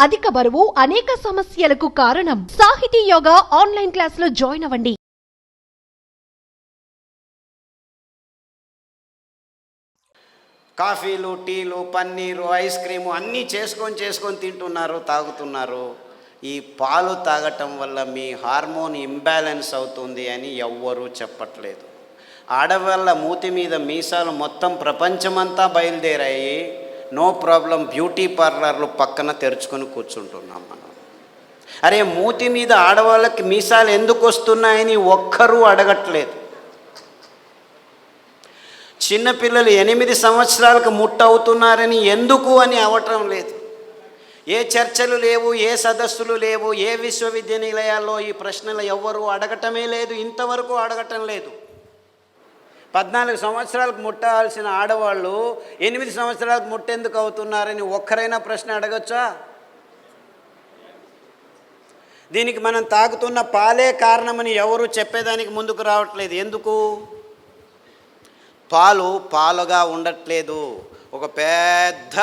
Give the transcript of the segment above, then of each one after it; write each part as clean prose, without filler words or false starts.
అధిక బరువు అనేక సమస్యలకు కారణం. సాహితీ యోగా ఆన్లైన్ క్లాసులో జాయిన్ అవ్వండి. కాఫీలు, టీలు, పన్నీరు, ఐస్ క్రీము అన్నీ చేసుకొని తింటున్నారు, తాగుతున్నారు. ఈ పాలు తాగటం వల్ల మీ హార్మోన్ ఇంబ్యాలెన్స్ అవుతుంది అని ఎవ్వరూ చెప్పట్లేదు. ఆడవాళ్ళ మూతి మీద మీసాలు మొత్తం ప్రపంచమంతా బయలుదేరాయి. నో ప్రాబ్లం, బ్యూటీ పార్లర్లు పక్కన తెరుచుకొని కూర్చుంటున్నాం మనం. అరే, మూతి మీద ఆడవాళ్ళకి మీసాలు ఎందుకు వస్తున్నాయని ఒక్కరూ అడగట్లేదు. చిన్నపిల్లలు 8 సంవత్సరాలకు ముట్టవుతున్నారని ఎందుకు అని అవటం లేదు. ఏ చర్చలు లేవు, ఏ సదస్సులు లేవు, ఏ విశ్వవిద్యానిలయాల్లో ఈ ప్రశ్నలు ఎవ్వరూ అడగటమే లేదు, ఇంతవరకు అడగటం లేదు. 14 సంవత్సరాలకు ముట్టాల్సిన ఆడవాళ్ళు 8 సంవత్సరాలకు ముట్టెందుకు అవుతున్నారని ఒక్కరైనా ప్రశ్న అడగచ్చా? దీనికి మనం తాగుతున్న పాలే కారణమని ఎవరు చెప్పేదానికి ముందుకు రావట్లేదు. ఎందుకు? పాలు పాలుగా ఉండట్లేదు, ఒక పెద్ద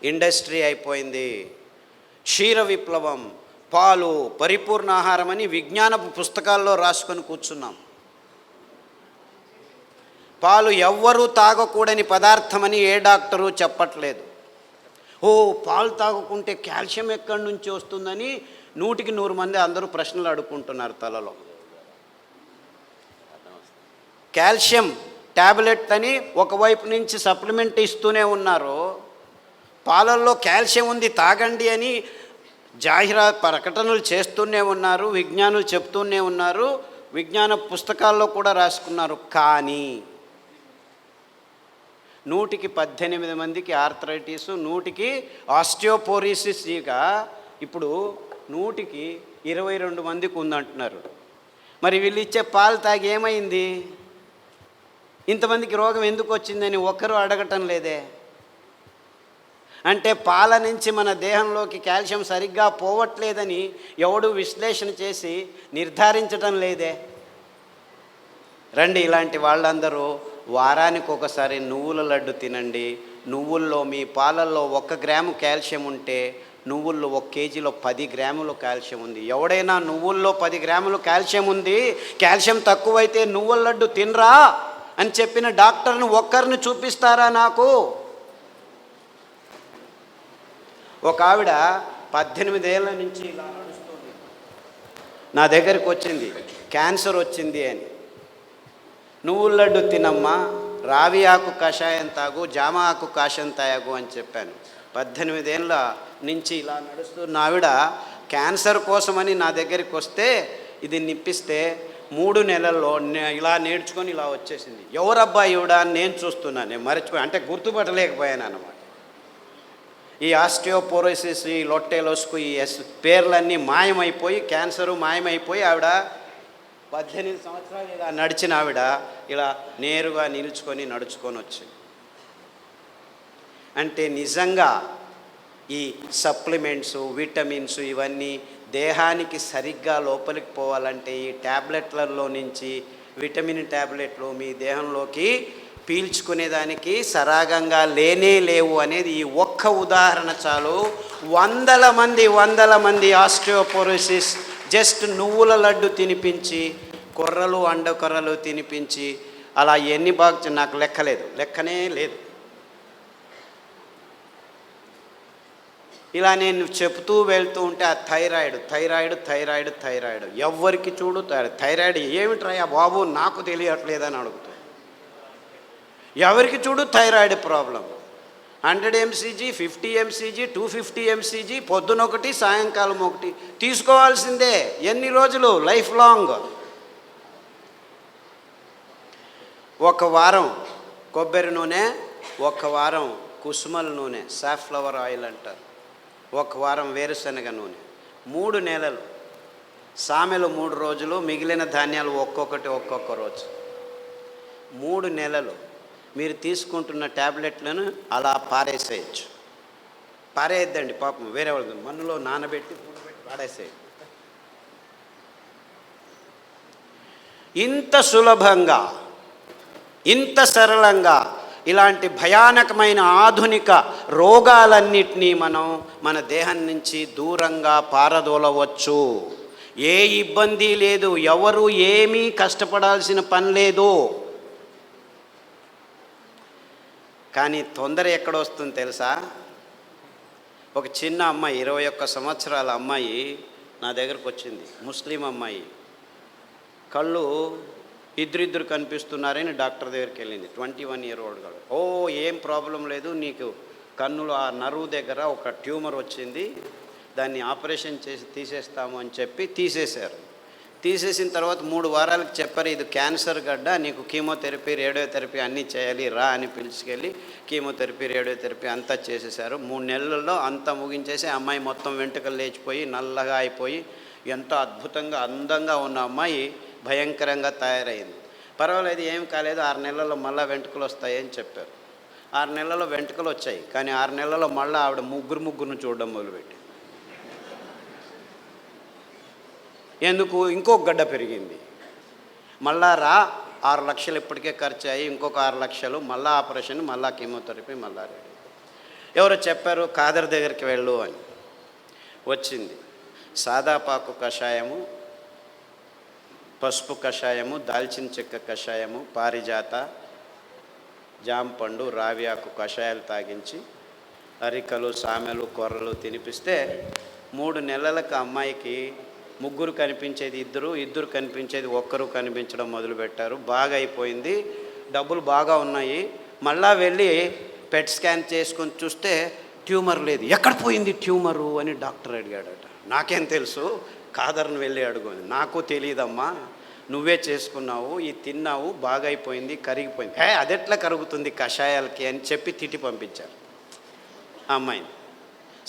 ఇండస్ట్రీ అయిపోయింది. క్షీర విప్లవం, పాలు పరిపూర్ణ ఆహారం అని విజ్ఞానపు పుస్తకాల్లో రాసుకొని కూర్చున్నాం. పాలు ఎవ్వరూ తాగకూడని పదార్థమని ఏ డాక్టరు చెప్పట్లేదు. పాలు తాగకుంటే కాల్షియం ఎక్కడి నుంచి వస్తుందని 100కి 100 మంది అందరూ ప్రశ్నలు అడుక్కుంటున్నారు తలలో. కాల్షియం ట్యాబ్లెట్ అని ఒకవైపు నుంచి సప్లిమెంట్ ఇస్తూనే ఉన్నారు. పాలల్లో కాల్షియం ఉంది తాగండి అని ప్రకటనలు చేస్తూనే ఉన్నారు, విజ్ఞానులు చెప్తూనే ఉన్నారు, విజ్ఞాన పుస్తకాల్లో కూడా రాసుకున్నారు. కానీ 100కి 18 మందికి ఆర్థరైటిస్, 100కి ఆస్టియోపోరోసిస్, ఇప్పుడు 100కి 22 మందికి ఉందంటున్నారు. మరి వీళ్ళు ఇచ్చే పాలు తాగి ఏమైంది? ఇంతమందికి రోగం ఎందుకు వచ్చిందని ఒక్కరూ అడగటం లేదే. అంటే పాల నుంచి మన దేహంలోకి కాల్షియం సరిగ్గా పోవట్లేదని ఎవడు విశ్లేషణ చేసి నిర్ధారించటం లేదే. రండి, ఇలాంటి వాళ్ళందరూ వారానికి ఒకసారి నువ్వుల లడ్డు తినండి. నువ్వుల్లో, మీ పాలల్లో 1 గ్రాము కాల్షియం ఉంటే నువ్వుల్లో 1 కేజీలో 10 గ్రాములు కాల్షియం ఉంది. ఎవడైనా నువ్వుల్లో 10 గ్రాములు కాల్షియం ఉంది, కాల్షియం తక్కువైతే నువ్వుల లడ్డు తినరా అని చెప్పిన డాక్టర్ను ఒక్కరిని చూపిస్తారా నాకు? ఒక ఆవిడ 18 ఏళ్ళ నుంచి ఇలా నడుస్తుంది, నా దగ్గరికి వచ్చింది, క్యాన్సర్ వచ్చింది అని. నువ్వుల లడ్డు తినమ్మా, రావి ఆకు కషాయం తాగు, జామ ఆకు కషాయం తాగు అని చెప్పాను. 18 ఏళ్ళ నుంచి ఇలా నడుస్తున్న ఆవిడ క్యాన్సర్ కోసమని నా దగ్గరికి వస్తే ఇది నిప్పిస్తే 3 నెలల్లో ఇలా నేర్చుకొని ఇలా వచ్చేసింది. ఎవరబ్బా ఈవిడ అని నేను చూస్తున్నాను, నేను మర్చిపోయాను, అంటే గుర్తుపట్టలేకపోయాను అన్నమాట. ఈ ఆస్టియోపోరోసిస్, ఈ లొట్టెలోస్కు, ఈ పేర్లన్నీ మాయమైపోయి, క్యాన్సరు మాయమైపోయి ఆవిడ 18 సంవత్సరాలు ఇలా నడిచిన ఆవిడ ఇలా నేరుగా నిలుచుకొని నడుచుకొని వచ్చింది. అంటే నిజంగా ఈ సప్లిమెంట్స్, విటమిన్స్ ఇవన్నీ దేహానికి సరిగ్గా లోపలికి పోవాలంటే ఈ ట్యాబ్లెట్లలో నుంచి విటమిన్ ట్యాబ్లెట్లు మీ దేహంలోకి పీల్చుకునేదానికి సరాగంగా లేవు అనేది ఈ ఒక్క ఉదాహరణ చాలు. వందల మంది ఆస్టియోపోరోసిస్ జస్ట్ నువ్వుల లడ్డు తినిపించి, కొర్రలు, అండకొర్రలు తినిపించి, అలా ఎన్ని బాగా నాకు లెక్కనే లేదు. ఇలా నేను చెప్తూ వెళ్తూ ఉంటే ఆ థైరాయిడ్ ఎవరికి చూడు థైరాయిడ్ ఏమిట్రా బాబు నాకు తెలియట్లేదని అడుగుతాను. ఎవరికి చూడు thyroid problem. 100 mcg, 50 mcg, 250 mcg, పొద్దునొకటి సాయంకాలం ఒకటి తీసుకోవాల్సిందే. ఎన్ని రోజులు? Life long. 1 వారం కొబ్బరి నూనె, 1 వారం కుసుమల నూనె, సాఫ్లవర్ ఆయిల్ అంటారు, 1 వారం వేరుశనగ నూనె, 3 నెలలు. సామెలు 3 రోజులు, మిగిలిన ధాన్యాలు ఒక్కొక్క రోజు. 3 నెలలు మీరు తీసుకుంటున్న ట్యాబ్లెట్లను అలా పారేసేయచ్చు. పారేయద్దండి పాపం, వేరే వాళ్ళు మన్నులో నానబెట్టి పాడేసేయచ్చు. ఇంత సులభంగా, ఇంత సరళంగా ఇలాంటి భయానకమైన ఆధునిక రోగాలన్నిటినీ మనం మన దేహం నుంచి దూరంగా పారదోలవచ్చు. ఏ ఇబ్బంది లేదు, ఎవరు ఏమీ కష్టపడాల్సిన పని లేదు. కానీ తొందర ఎక్కడొస్తుంది తెలుసా? ఒక చిన్న అమ్మాయి, 21 సంవత్సరాల అమ్మాయి నా దగ్గరకు వచ్చింది, ముస్లిం అమ్మాయి. కళ్ళు ఇద్దరిద్దరు కనిపిస్తున్నారని డాక్టర్ దగ్గరికి వెళ్ళింది. 21 year old గాడు. ఏం ప్రాబ్లం లేదు, నీకు కన్నులు ఆ నరువు దగ్గర ఒక ట్యూమర్ వచ్చింది, దాన్ని ఆపరేషన్ చేసి తీసేస్తాము అని చెప్పి తీసేశారు. తీసేసిన తర్వాత 3 వారాలకు చెప్పారు, ఇది క్యాన్సర్ గడ్డ, నీకు కీమోథెరపీ రేడియోథెరపీ అన్నీ చేయాలి, రా అని పిలుచుకెళ్ళి కీమోథెరపీ రేడియోథెరపీ అంతా చేసేసారు. 3 నెలల్లో అంతా ముగించేసి అమ్మాయి మొత్తం వెంట్రుకలు లేచిపోయి నల్లగా అయిపోయి ఎంతో అద్భుతంగా అందంగా ఉన్న అమ్మాయి భయంకరంగా తయారైంది. పర్వాలేదు, ఏం కాలేదు, 6 నెలల్లో మళ్ళీ వెంట్రుకలు వస్తాయని చెప్పారు. 6 నెలల్లో వెంట్రుకలు వచ్చాయి. కానీ 6 నెలల్లో మళ్ళీ ఆవిడ ముగ్గురును చూడడం మొదలుపెట్టి, ఎందుకు ఇంకొక గడ్డ పెరిగింది. మళ్ళా 6 లక్షలు ఇప్పటికే ఖర్చు అయ్యి ఇంకొక 6 లక్షలు, మళ్ళీ ఆపరేషన్, మళ్ళీ కీమోథెరపీ, మళ్ళా రెడీ. ఎవరో చెప్పారు ఖాదర్ దగ్గరికి వెళ్ళు అని. వచ్చింది. సాదాపాకు కషాయము, పసుపు కషాయము, దాల్చిన చెక్క కషాయము, పారిజాత, జాంపండు, రావియాకు కషాయాలు తాగించి అరికలు, సామెలు, కొర్రలు తినిపిస్తే 3 నెలలకు అమ్మాయికి ముగ్గురు కనిపించేది ఇద్దరు కనిపించేది ఒక్కరు కనిపించడం మొదలుపెట్టారు. బాగా అయిపోయింది, డబ్బులు బాగా ఉన్నాయి. మళ్ళా వెళ్ళి పెట్ స్కాన్ చేసుకొని చూస్తే ట్యూమర్ లేదు. ఎక్కడ పోయింది ట్యూమరు అని డాక్టర్ అడిగాడట. నాకేం తెలుసు, ఖాదర్ను వెళ్ళి అడుగు. నాకు తెలియదమ్మా, నువ్వే చేసుకున్నావు, ఇది తిన్నావు, బాగా అయిపోయింది, కరిగిపోయింది. అదెట్లా కరుగుతుంది కషాయాలకి అని చెప్పి తిట్టి పంపించారు ఆ అమ్మాయిని.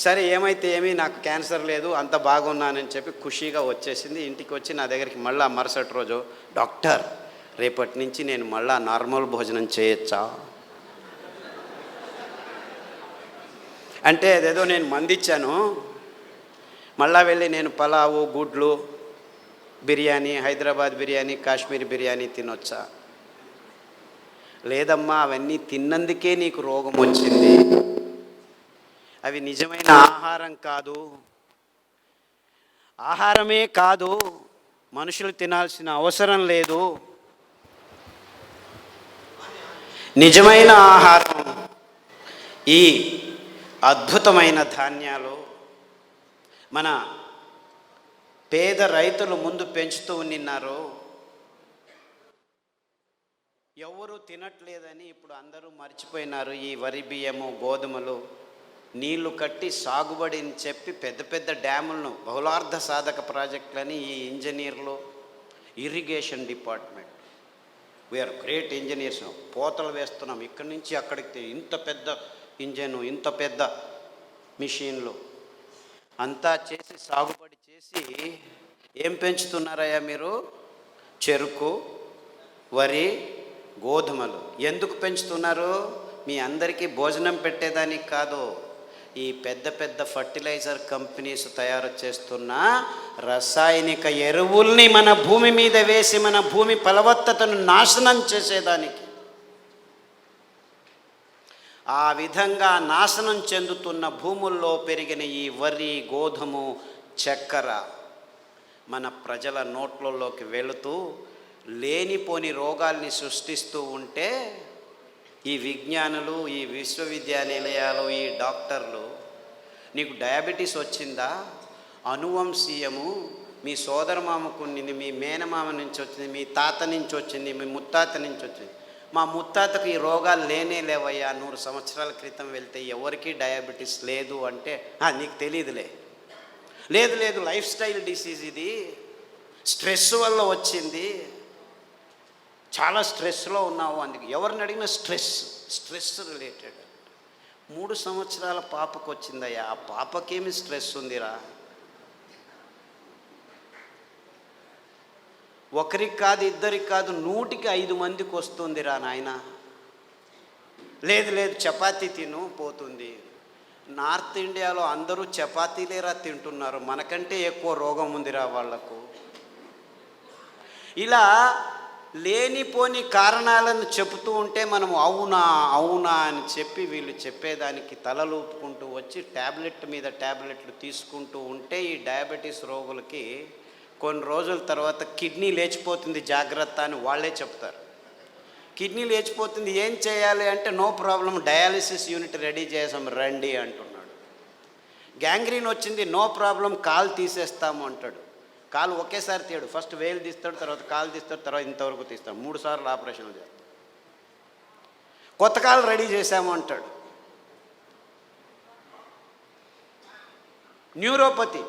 సరే ఏమైతే ఏమీ, నాకు క్యాన్సర్ లేదు, అంత బాగున్నానని చెప్పి ఖుషీగా వచ్చేసింది. ఇంటికి వచ్చి నా దగ్గరికి మళ్ళీ మరుసటి రోజు, డాక్టర్ రేపటి నుంచి నేను మళ్ళీ నార్మల్ భోజనం చేయొచ్చా అంటే, అదేదో నేను మందిచ్చాను, మళ్ళా వెళ్ళి నేను పలావు, గుడ్లు, బిర్యానీ, హైదరాబాద్ బిర్యానీ, కాశ్మీర్ బిర్యానీ తినొచ్చా? లేదమ్మా, అవన్నీ తిన్నందుకే నీకు రోగం వచ్చింది, అవి నిజమైన ఆహారం కాదు, ఆహారమే కాదు, మనుషులు తినాల్సిన అవసరం లేదు. నిజమైన ఆహారం ఈ అద్భుతమైన ధాన్యాలు మన పేద రైతులు ముందు పెంచుతూ ఉన్నారు. ఎవరు తినట్లేదని ఇప్పుడు అందరూ మర్చిపోయినారు. ఈ వరి బియ్యము, గోధుమలు నీళ్లు కట్టి సాగుబడిని చెప్పి పెద్ద పెద్ద డ్యాములను, బహుళార్థ సాధక ప్రాజెక్టులని ఈ ఇంజనీర్లు, irrigation department, we're great engineers, పోతలు వేస్తున్నాం ఇక్కడి నుంచి అక్కడికి, ఇంత పెద్ద ఇంజను, ఇంత పెద్ద మిషన్లు అంతా చేసి సాగుబడి చేసి ఏం పెంచుతున్నారయ్యా మీరు? చెరుకు, వరి, గోధుమలు. ఎందుకు పెంచుతున్నారు? మీ అందరికీ భోజనం పెట్టేదానికి కాదు. ఈ పెద్ద పెద్ద ఫర్టిలైజర్ కంపెనీస్ తయారు చేస్తున్న రసాయనిక ఎరువుల్ని మన భూమి మీద వేసి మన భూమి ఫలవత్తతను నాశనం చేసేదానికి. ఆ విధంగా నాశనం చెందుతున్న భూముల్లో పెరిగిన ఈ వరి, గోధుమ, చక్కెర మన ప్రజల నోట్లలోకి వెళుతూ లేనిపోని రోగాల్ని సృష్టిస్తూ ఉంటే ఈ విజ్ఞానులు, ఈ విశ్వవిద్యానిలయాలు, ఈ డాక్టర్లు, నీకు డయాబెటీస్ వచ్చిందా, అనువంశీయము, మీ సోదరమామకు ఉండింది, మీ మేనమామ నుంచి వచ్చింది, మీ తాత నుంచి వచ్చింది, మీ ముత్తాత నుంచి వచ్చింది. మా ముత్తాతకు ఈ రోగాలు లేవయ్యా, 100 సంవత్సరాల క్రితం వెళ్తే ఎవరికీ డయాబెటీస్ లేదు అంటే నీకు తెలియదులే. లేదు లైఫ్ స్టైల్ డిసీజ్, ఇది స్ట్రెస్ వల్ల వచ్చింది, చాలా స్ట్రెస్లో ఉన్నావు అందుకు. ఎవరిని అడిగినా స్ట్రెస్ రిలేటెడ్. 3 సంవత్సరాల పాపకు వచ్చిందయ్యా, ఆ పాపకేమి స్ట్రెస్ ఉందిరా? ఒకరికి కాదు, ఇద్దరికి కాదు, 100కి 5 వస్తుందిరా నాయన. లేదు చపాతీ తిను పోతుంది. నార్త్ ఇండియాలో అందరూ చపాతీలేరా తింటున్నారు, మనకంటే ఎక్కువ రోగం ఉందిరా వాళ్లకు. ఇలా లేనిపోని కారణాలను చెబుతూ ఉంటే మనము అవునా అవునా అని చెప్పి వీళ్ళు చెప్పేదానికి తలలూపుకుంటూ వచ్చి ట్యాబ్లెట్ మీద ట్యాబ్లెట్లు తీసుకుంటూ ఉంటే ఈ డయాబెటీస్ రోగులకి కొన్ని రోజుల తర్వాత కిడ్నీ లేచిపోతుంది జాగ్రత్త అని వాళ్ళే చెప్తారు. కిడ్నీ లేచిపోతుంది, ఏం చేయాలి అంటే no problem, dialysis unit ready చేసాం రండి అంటున్నాడు. గ్యాంగ్రీన్ వచ్చింది, నో ప్రాబ్లం, కాలు తీసేస్తాము అంటాడు. కాలు ఒకేసారి తీయడు, ఫస్ట్ వేలు తీస్తాడు, తర్వాత కాలు తీస్తాడు, తర్వాత ఇంతవరకు తీస్తాడు, 3 సార్లు ఆపరేషన్లు చేస్తాడు. కొత్త కాలు రెడీ చేశాము అంటాడు. న్యూరోపతి,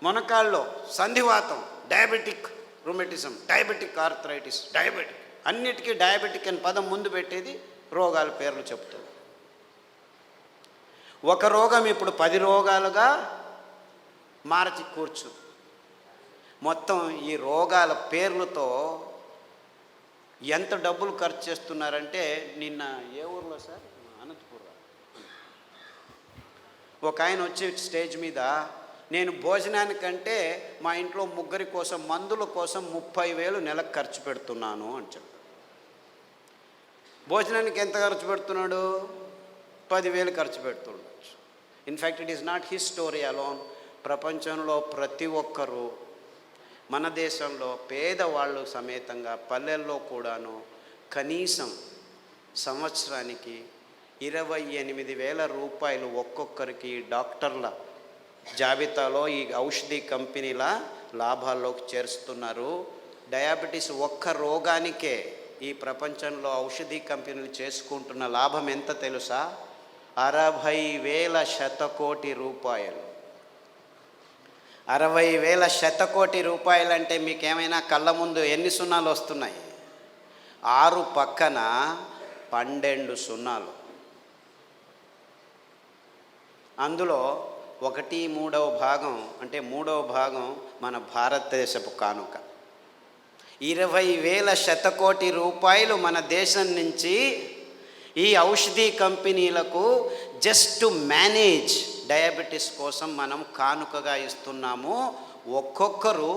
మొనకాళ్ళలో సంధివాతం, diabetic rheumatism, diabetic arthritis, diabetic, అన్నిటికీ డయాబెటిక్ అని పదం ముందు పెట్టేది రోగాల పేర్లు చెప్తుంది. ఒక రోగం ఇప్పుడు 10 రోగాలుగా మార్చి కూర్చు. మొత్తం ఈ రోగాల పేర్లతో ఎంత డబ్బులు ఖర్చు చేస్తున్నారంటే, నిన్న ఏ ఊర్లో సార్, అనంతపురం, ఒక ఆయన వచ్చి స్టేజ్ మీద నేను భోజనానికంటే మా ఇంట్లో 3 కోసం మందుల కోసం 30,000 నెలకు ఖర్చు పెడుతున్నాను అని చెప్పాడు. భోజనానికి ఎంత ఖర్చు పెడుతున్నాడు? 10,000 ఖర్చు పెడుతుండొచ్చు. In fact it is not his story alone. ప్రపంచంలో ప్రతి ఒక్కరూ, మన దేశంలో పేదవాళ్ళు సమేతంగా పల్లెల్లో కూడాను కనీసం సంవత్సరానికి 28,000 రూపాయలు ఒక్కొక్కరికి డాక్టర్ల జాబితాలో ఈ ఔషధి కంపెనీల లాభాల్లోకి చేరుస్తున్నారు. డయాబెటీస్ ఒక్క రోగానికే ఈ ప్రపంచంలో ఔషధి కంపెనీలు చేసుకుంటున్న లాభం ఎంత తెలుసా? 60,000 శతకోటి రూపాయలు. 60,000 శతకోటి రూపాయలు అంటే మీకేమైనా కళ్ళ ముందు ఎన్ని సున్నాలు వస్తున్నాయి? 6 పక్కన 12 సున్నాలు. అందులో 1/3 భాగం అంటే 3వ భాగం మన భారతదేశపు కానుక. 20,000 శతకోటి రూపాయలు మన దేశం నుంచి ఈ ఔషధి కంపెనీలకు జస్ట్ టు మేనేజ్ డయాబెటీస్ కోసం మనం కానుకగా ఇస్తున్నాము. ఒక్కొక్కరు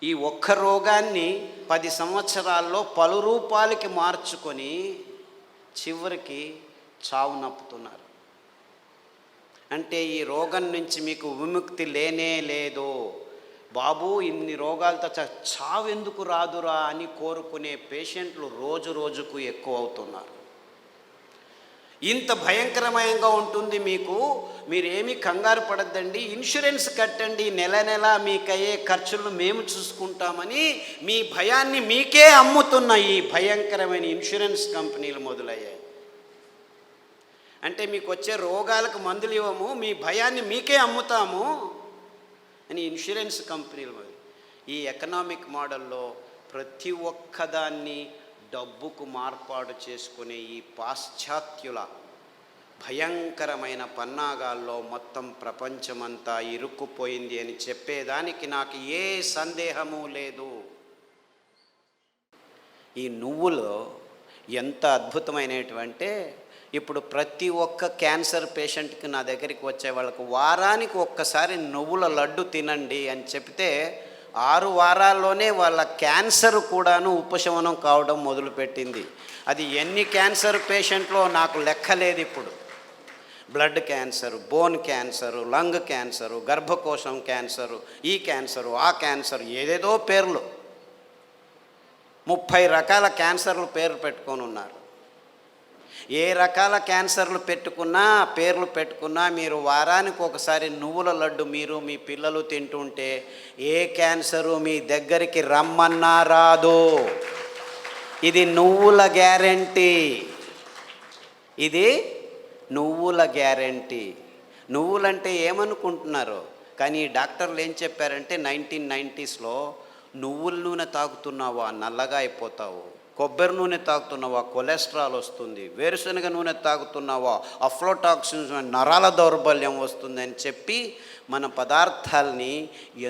ఈ ఒక్క రోగాన్ని 10 సంవత్సరాల్లో పలు రూపాలకి మార్చుకొని చివరికి చావు నప్పుతున్నారు. అంటే ఈ రోగం నుంచి మీకు విముక్తి లేనే లేదు బాబు, ఇన్ని రోగాలతో చావు ఎందుకు రాదురా అని కోరుకునే పేషెంట్లు రోజు రోజుకు ఎక్కువ అవుతున్నారు. ఇంత భయంకరమయంగా ఉంటుంది మీకు. మీరేమీ కంగారు పడద్దండి, ఇన్సూరెన్స్ కట్టండి, నెల నెల మీకయ్యే ఖర్చులను మేము చూసుకుంటామని మీ భయాన్ని మీకే అమ్ముతున్న ఈ భయంకరమైన ఇన్సూరెన్స్ కంపెనీలు మొదలయ్యాయి. అంటే మీకు వచ్చే రోగాలకు మందులు ఇవ్వము, మీ భయాన్ని మీకే అమ్ముతాము అని ఇన్సూరెన్స్ కంపెనీలు. ఈ ఎకనామిక్ మోడల్లో ప్రతి ఒక్కదాన్ని డబ్బుకు మార్పాటు చేసుకునే ఈ పాశ్చాత్యుల భయంకరమైన పన్నాగాల్లో మొత్తం ప్రపంచమంతా ఇరుక్కుపోయింది అని చెప్పేదానికి నాకు ఏ సందేహము లేదు. ఈ నువ్వులు ఎంత అద్భుతమైనటువంటి, ఇప్పుడు ప్రతి ఒక్క క్యాన్సర్ పేషెంట్కి నా దగ్గరికి వచ్చే వాళ్ళకు వారానికి ఒక్కసారి నువ్వుల లడ్డు తినండి అని చెప్తే 6 వారాల్లోనే వాళ్ళ క్యాన్సర్ కూడాను ఉపశమనం కావడం మొదలుపెట్టింది. అది ఎన్ని క్యాన్సర్ పేషెంట్లో నాకు లెక్కలేదు. ఇప్పుడు blood cancer, bone cancer, lung cancer, గర్భకోశం క్యాన్సరు, ఈ క్యాన్సరు, ఆ క్యాన్సరు, ఏదేదో పేర్లు, 30 రకాల క్యాన్సర్లు పేర్లు పెట్టుకొని ఉన్నారు. ఏ రకాల క్యాన్సర్లు పేర్లు పెట్టుకున్నా మీరు వారానికి ఒకసారి నువ్వుల లడ్డు మీరు మీ పిల్లలు తింటుంటే ఏ క్యాన్సరు మీ దగ్గరికి రమ్మన్నా రాదు. ఇది నువ్వుల గ్యారెంటీ. ఇది నువ్వుల గ్యారెంటీ. నువ్వులంటే ఏమనుకుంటున్నారు? కానీ డాక్టర్లు ఏం చెప్పారంటే 1990స్లో నువ్వుల నూనె తాగుతున్నావా నల్లగా అయిపోతావు, కొబ్బరి నూనె తాగుతున్నావా కొలెస్ట్రాల్ వస్తుంది, వేరుశనగ నూనె తాగుతున్నావా అఫ్లోటాక్సిన్స్ నరాల దౌర్బల్యం వస్తుందని చెప్పి మన పదార్థాలని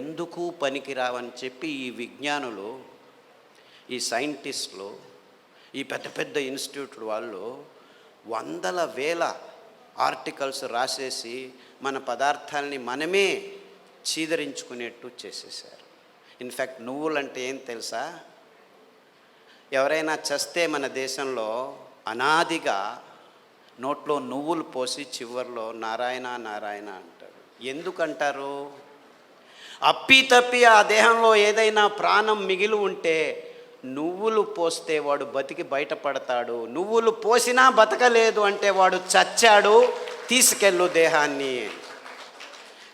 ఎందుకు పనికిరావని చెప్పి ఈ విజ్ఞానులు, ఈ సైంటిస్టులు, ఈ పెద్ద పెద్ద ఇన్స్టిట్యూట్ వాళ్ళు వందల వేల ఆర్టికల్స్ రాసేసి మన పదార్థాలని మనమే చీదరించుకునేట్టు చేసేసారు. ఇన్ఫ్యాక్ట్ నువ్వులు అంటే ఏం తెలుసా? ఎవరైనా చస్తే మన దేశంలో అనాదిగా నోట్లో నువ్వులు పోసి చివర్లో నారాయణ నారాయణ అంటారు. ఎందుకంటారు? అప్పి ఆ దేహంలో ఏదైనా ప్రాణం మిగిలి ఉంటే నువ్వులు పోస్తే వాడు బతికి బయటపడతాడు, నువ్వులు పోసినా బతకలేదు అంటే వాడు చచ్చాడు, తీసుకెళ్ళు దేహాన్ని.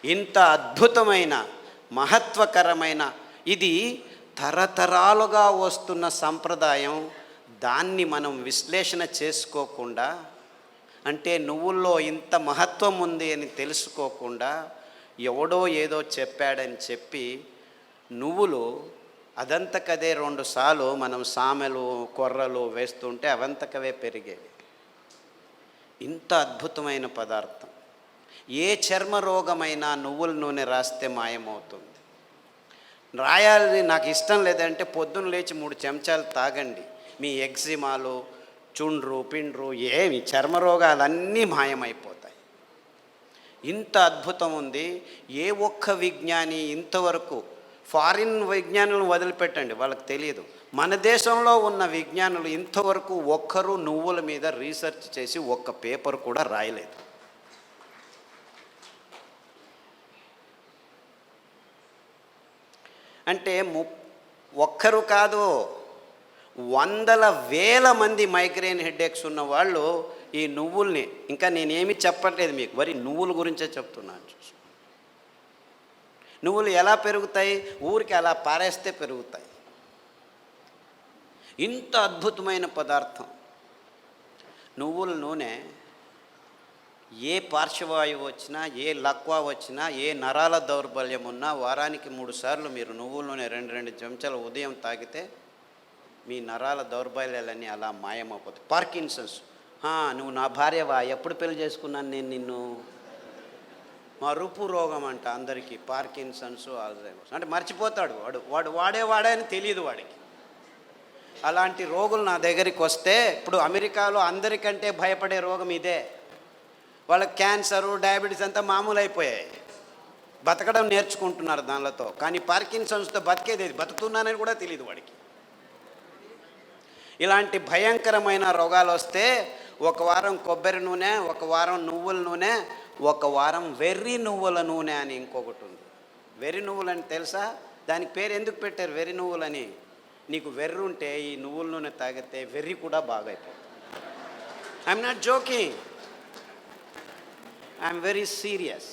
ఇంత అద్భుతమైన మహత్వకరమైన ఇది తరతరాలుగా వస్తున్న సంప్రదాయం. దాన్ని మనం విశ్లేషణ చేసుకోకుండా, అంటే నువ్వుల్లో ఇంత మహత్వం ఉంది అని తెలుసుకోకుండా ఎవడో ఏదో చెప్పాడని చెప్పి నువ్వులు అదంతకదే 2 సార్లు మనం సామెలు కొర్రలు వేస్తుంటే అవంతకవే పెరిగేవి. ఇంత అద్భుతమైన పదార్థం. ఏ చర్మ రోగమైనా నువ్వుల నూనె రాస్తే మాయమవుతుంది. రాయాలి నాకు ఇష్టం లేదంటే పొద్దున్న లేచి 3 చెంచాలు తాగండి, మీ ఎగ్జిమాలు చుండ్రు పిండ్రు ఏమి చర్మ రోగాలన్నీ మాయమైపోతాయి. ఇంత అద్భుతం ఉంది. ఏ ఒక్క విజ్ఞాని ఇంతవరకు, ఫారిన్ విజ్ఞానులను వదిలిపెట్టండి, వాళ్ళకి తెలియదు, మన దేశంలో ఉన్న విజ్ఞానులు ఇంతవరకు ఒక్కరు నువ్వుల మీద రీసెర్చ్ చేసి ఒక్క పేపర్ కూడా రాయలేదు. అంటే ఒక్కరు కాదు, వందల వేల మంది మైగ్రేన్ హెడేక్స్ ఉన్న వాళ్ళు ఈ నువ్వుల్ని, ఇంకా నేనేమి చెప్పట్లేదు మీకు, వరి నువ్వుల గురించే చెప్తున్నాను. నువ్వులు ఎలా పెరుగుతాయి? ఊరికి అలా పారేస్తే పెరుగుతాయి. ఇంత అద్భుతమైన పదార్థం నువ్వుల నూనె. ఏ పార్శ్వవాయువు వచ్చినా, ఏ లక్వా వచ్చినా, ఏ నరాల దౌర్బల్యం ఉన్నా వారానికి 3 సార్లు మీరు నువ్వుల నూనె 2 చెంచాలు ఉదయం తాగితే మీ నరాల దౌర్బల్యాలన్నీ అలా మాయమైపోతాయి. పార్కిన్సన్స్, నువ్వు నా భార్యవా, ఎప్పుడు పెళ్లి చేసుకున్నాను నేను నిన్ను, మరుపు రోగం అంట అందరికీ, పార్కిన్సన్స్, ఆల్జైమర్స్ అంటే మర్చిపోతాడు వాడు వాడే అని తెలియదు వాడికి. అలాంటి రోగులు నా దగ్గరికి వస్తే, ఇప్పుడు అమెరికాలో అందరికంటే భయపడే రోగం ఇదే. వాళ్ళకి క్యాన్సరు, డయాబెటీస్ అంతా మామూలు అయిపోయాయి, బతకడం నేర్చుకుంటున్నారు దానిలతో. కానీ పార్కిన్సన్స్తో బతికేది, బతుకుతున్నానని కూడా తెలియదు వాడికి. ఇలాంటి భయంకరమైన రోగాలు వస్తే 1 వారం కొబ్బరి నూనె, 1 వారం నువ్వుల నూనె, 1 వారం వెర్రి నువ్వుల నూనె అని ఇంకొకటి ఉంది. వెర్రి నువ్వులు అని తెలుసా? దానికి పేరు ఎందుకు పెట్టారు వెర్రి నువ్వులని? నీకు వెర్రి ఉంటే ఈ నువ్వుల నూనె తాగితే వెర్రి కూడా బాగైపోతుంది. I'm not joking, I'm very serious.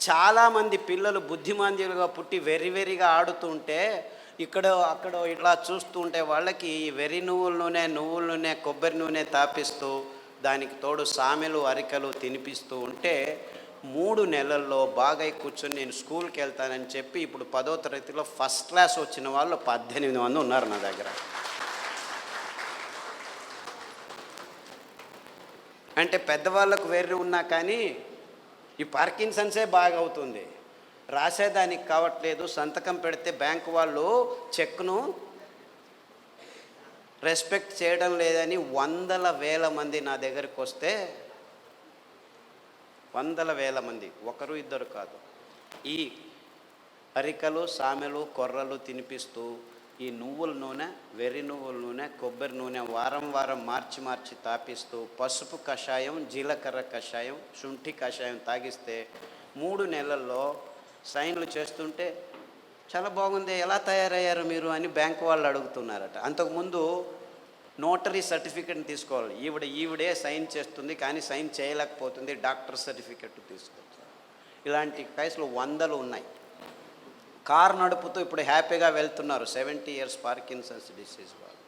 చాలామంది పిల్లలు బుద్ధిమాంద్యులుగా పుట్టి వెర్రిగా ఆడుతుంటే అక్కడ ఇట్లా చూస్తుంటే వాళ్ళకి వెర్రి నువ్వుల నూనె కొబ్బరి నూనె తాపిస్తూ దానికి తోడు సామెలు అరికలు తినిపిస్తూ ఉంటే 3 నెలల్లో బాగా కూర్చొని నేను స్కూల్కి వెళ్తానని చెప్పి ఇప్పుడు 10వ తరగతిలో ఫస్ట్ క్లాస్ వచ్చిన వాళ్ళు 18 మంది ఉన్నారు నా దగ్గర. అంటే పెద్దవాళ్ళకు వెర్రి ఉన్నా కానీ ఈ పార్కిన్సన్సే బాగా అవుతుంది. రాసేదానికి కావట్లేదు, సంతకం పెడితే బ్యాంకు వాళ్ళు చెక్ను రెస్పెక్ట్ చేయడం లేదని వందల వేల మంది నా దగ్గరికి వస్తే, వందల వేల మంది, 1-2 కాదు, ఈ అరికలు సామెలు కొర్రలు తినిపిస్తూ ఈ నువ్వుల నూనె, వెర్రి నువ్వుల నూనె, కొబ్బరి నూనె వారం మార్చి తాపిస్తూ పసుపు కషాయం, జీలకర్ర కషాయం, శుంఠి కషాయం తాగిస్తే 3 నెలల్లో సైన్లు చేస్తుంటే చాలా బాగుంది, ఎలా తయారయ్యారు మీరు అని బ్యాంకు వాళ్ళు అడుగుతున్నారట. అంతకుముందు నోటరీ సర్టిఫికెట్ని తీసుకోవాలి, ఈవిడే సైన్ చేస్తుంది కానీ సైన్ చేయలేకపోతుంది, డాక్టర్ సర్టిఫికెట్ తీసుకోవచ్చు. ఇలాంటి కేసులు 100 ఉన్నాయి. కారు నడుపుతూ ఇప్పుడు హ్యాపీగా వెళ్తున్నారు 70 years పార్కిన్సన్స్ డిసీజ్ వాళ్ళు.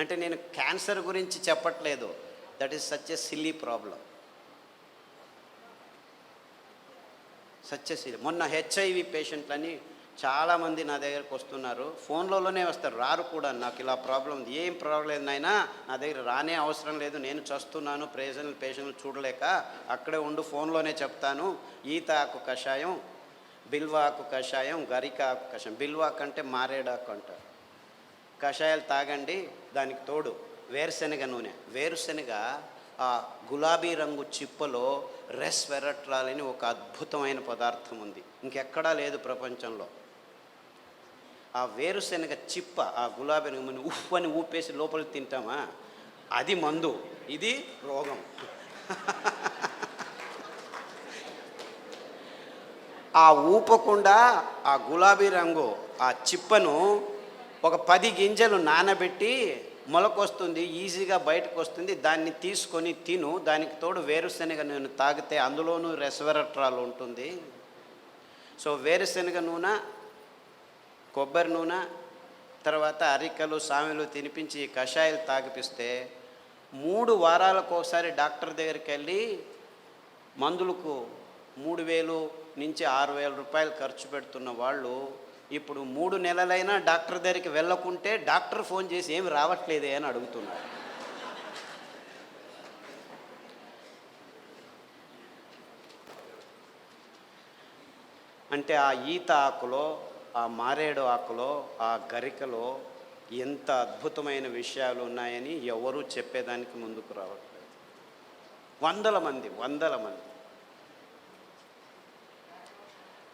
అంటే నేను క్యాన్సర్ గురించి చెప్పట్లేదు, that is such a silly problem, such a silly. మొన్న HIV పేషెంట్లని చాలామంది నా దగ్గరకు వస్తున్నారు, ఫోన్లోనే వస్తారు, రారు కూడా. నాకు ఇలా ప్రాబ్లం ఉంది, ఏం ప్రాబ్లం లేదు నాయనా, నా దగ్గర రానే అవసరం లేదు, నేను చస్తున్నాను, పేషెంట్లు చూడలేక, అక్కడే ఉండు, ఫోన్లోనే చెప్తాను, ఈత ఆకు కషాయం, బిల్వాకు కషాయం, గరిక ఆకు కషాయం, బిల్వాకు అంటే మారేడాకు అంటారు, కషాయాలు తాగండి. దానికి తోడు వేరుశనగ నూనె, వేరుశనగ ఆ గులాబీ రంగు చిప్పలో రెస్వెరట్రాల్ అని ఒక అద్భుతమైన పదార్థం ఉంది, ఇంకెక్కడా లేదు ప్రపంచంలో. ఆ వేరుశనగ చిప్ప, ఆ గులాబీ రంగు ఉఫ్ అని ఊపేసి లోపలికి తింటామా, అది మందు, ఇది రోగం. ఆ ఊపకుండా ఆ గులాబీ రంగు ఆ చిప్పను ఒక 10 గింజలు నానబెట్టి మొలకొస్తుంది, ఈజీగా బయటకు వస్తుంది, దాన్ని తీసుకొని తిను. దానికి తోడు వేరుశనగ నూనె తాగితే అందులోనూ రెస్వెరట్రాల్ ఉంటుంది. సో వేరుశనగ నూనె, కొబ్బరి నూనె, తర్వాత అరికలు సామెలు తినిపించి ఈ కషాయాలు తాగిపిస్తే 3 వారాలకు ఒకసారి డాక్టర్ దగ్గరికి వెళ్ళి మందులకు 3,000 నుంచి 6,000 రూపాయలు ఖర్చు పెడుతున్న వాళ్ళు ఇప్పుడు 3 నెలలైనా డాక్టర్ దగ్గరికి వెళ్ళకుంటే డాక్టర్ ఫోన్ చేసి ఏమి రావట్లేదే అని అడుగుతున్నారు. అంటే ఆ ఈత ఆకులో, ఆ మారేడు ఆకులో, ఆ గరికలో ఎంత అద్భుతమైన విషయాలు ఉన్నాయని ఎవరూ చెప్పేదానికి ముందుకు రావట్లేదు. వందల మంది.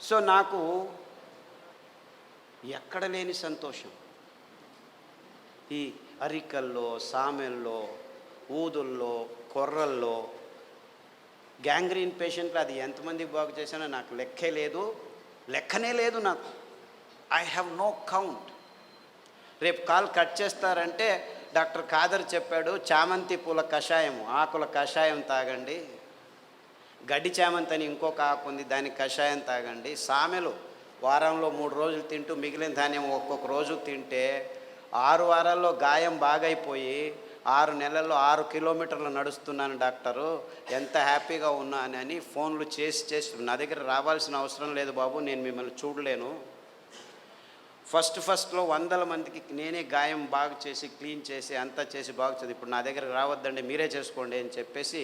సో నాకు ఎక్కడ లేని సంతోషం. ఈ అరికల్లో, సామెల్లో, ఊదుల్లో, కొర్రల్లో గ్యాంగ్రీన్ పేషెంట్లు అది ఎంతమందికి బాగు చేశానో నాకు లెక్కనే లేదు నాకు. I have no count. రేపు కాల్ కట్ చేస్తారంటే డాక్టర్ ఖాదర్ చెప్పాడు, చామంతి పూల కషాయం, ఆకుల కషాయం తాగండి. గడ్డి చామంతి అని ఇంకొక ఆకు ఉంది, దానికి కషాయం తాగండి. సామెలు వారంలో 3 రోజులు తింటూ మిగిలిన ధాన్యం ఒక్కొక్క రోజు తింటే 6 వారాల్లో గాయం బాగైపోయి 6 నెలల్లో 6 కిలోమీటర్లు నడుస్తున్నాను డాక్టరు, ఎంత హ్యాపీగా ఉన్నానని ఫోన్లు చేసి నా దగ్గర రావాల్సిన అవసరం లేదు బాబు, నేను మిమ్మల్ని చూడలేను. ఫస్ట్లో 100 మందికి నేనే గాయం బాగు చేసి క్లీన్ చేసి అంతా చేసి బాగు చేసి, ఇప్పుడు నా దగ్గర రావద్దండి మీరే చేసుకోండి అని చెప్పేసి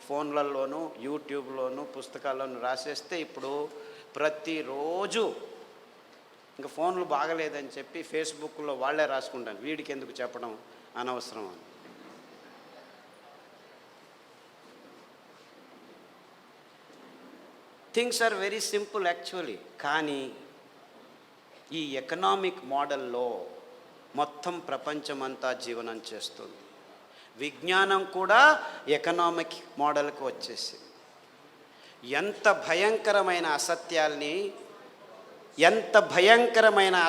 ఫోన్లలోనూ యూట్యూబ్లోనూ పుస్తకాల్లోనూ రాసేస్తే ఇప్పుడు ప్రతిరోజు ఇంకా ఫోన్లు బాగలేదని చెప్పి ఫేస్బుక్లో వాళ్ళే రాసుకుంటాను, వీడికి ఎందుకు చెప్పడం అనవసరం అని. Things are very simple actually. కానీ ఈ ఎకనామిక్ మోడల్లో మొత్తం ప్రపంచమంతా జీవనం చేస్తుంది. విజ్ఞానం కూడా ఎకనామిక్ మోడల్కి వచ్చేసి ఎంత భయంకరమైన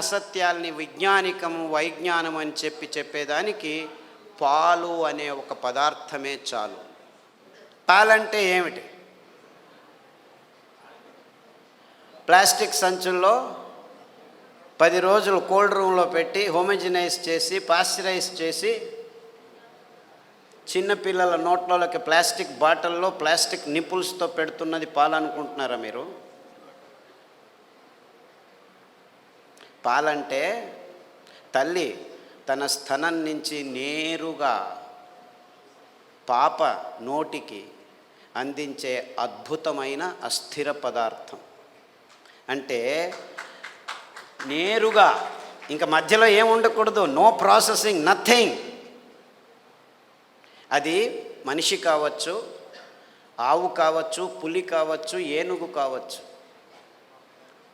అసత్యాల్ని వైజ్ఞానం అని చెప్పేదానికి పాలు అనే ఒక పదార్థమే చాలు. పాలంటే ఏమిటి? ప్లాస్టిక్ సంచుల్లో 10 రోజులు కోల్డ్ రూమ్లో పెట్టి హోమోజినైజ్ చేసి పాశ్చరైజ్ చేసి చిన్నపిల్లల నోట్లలోకి ప్లాస్టిక్ బాటిల్లో ప్లాస్టిక్ నిపుల్స్తో పెడుతున్నది పాలనుకుంటున్నారా మీరు? పాలంటే తల్లి తన స్తనం నుంచి నేరుగా పాప నోటికి అందించే అద్భుతమైన అస్థిర పదార్థం. అంటే నేరుగా, ఇంకా మధ్యలో ఏం ఉండకూడదు, నో ప్రాసెసింగ్, నథింగ్. అది మనిషి కావచ్చు, ఆవు కావచ్చు, పులి కావచ్చు, ఏనుగు కావచ్చు.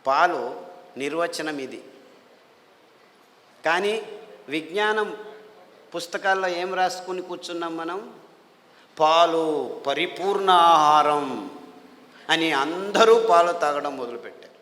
పాలు నిర్వచనం ఇది. కానీ విజ్ఞానం పుస్తకాల్లో ఏం రాసుకుని కూర్చున్నాం మనం? పాలు పరిపూర్ణ ఆహారం అని అందరూ పాలు తాగడం మొదలుపెట్టారు.